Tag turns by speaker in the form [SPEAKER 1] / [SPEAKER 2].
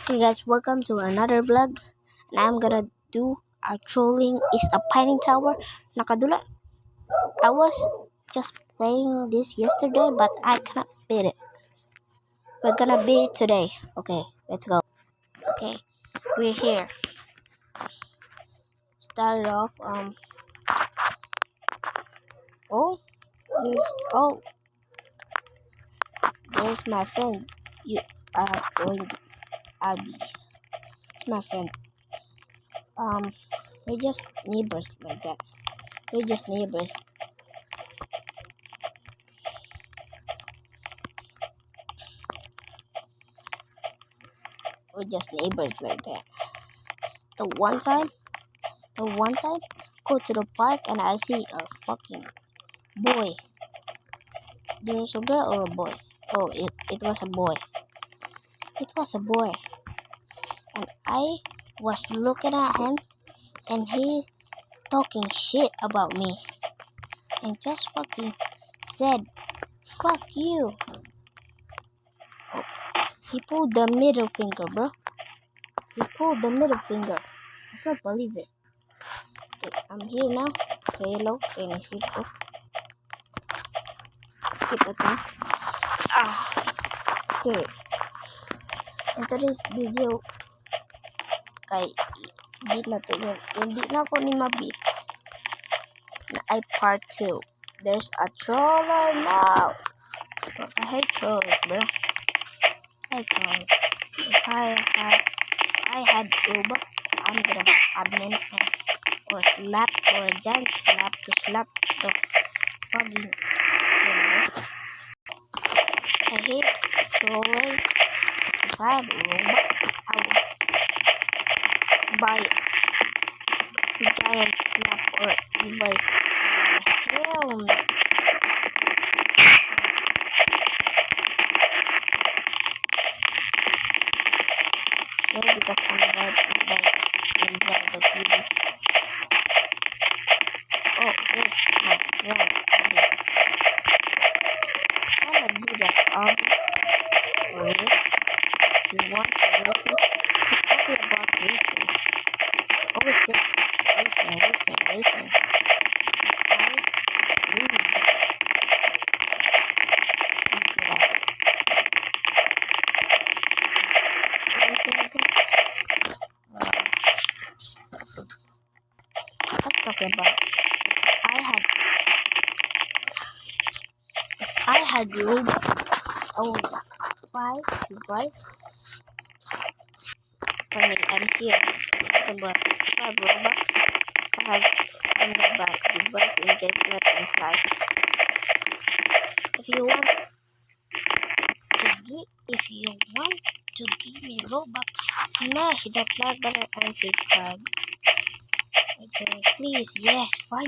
[SPEAKER 1] Hey guys, welcome to another vlog. And I'm gonna do a trolling is a pining tower. Nakadula. I was just playing this yesterday, but I cannot beat it. We're gonna beat it today. Okay, let's go. Okay, we're here. Started off. Oh, oh, there's my friend. I have joined Abby. It's my friend. We're just neighbors like that. We're just neighbors. We're just neighbors like that. The one time, go to the park and I see a fucking boy. There's a girl or a boy? Oh, it was a boy. It was a boy. And I was looking at him and he talking shit about me. And just fucking said, fuck you. Oh, he pulled the middle finger, bro. He pulled the middle finger. I can't believe it. Okay, I'm here now. Say hello. Okay, skip ko. Skip it now. Okay. In today's video, kay beat na to yun. Yung di na ako ni mabit na ay part 2. There's a troller now. I hate trollers, bro. I hate trollers. If I had Robux, I'm gonna admin or slap or a giant slap to slap the fucking thing. I hate trollers. If I had Robux, I would buy a giant slap or device. Hell no. Sorry because I'm about to buy Lizard the Cutie. Oh, yes, my friend Abby. Can I do that, Abby? Really? You want to race me? He's talking about racing. Always say racing. I lose that. He's good at it. Can I say anything? I was talking about if I had Robux, I would buy device. I mean, I'm here. Talking about 5 Robux. I'm gonna buy device in jetpack and fly. If you want to give me Robux, smash that like button and subscribe. Okay, please, yes, fine.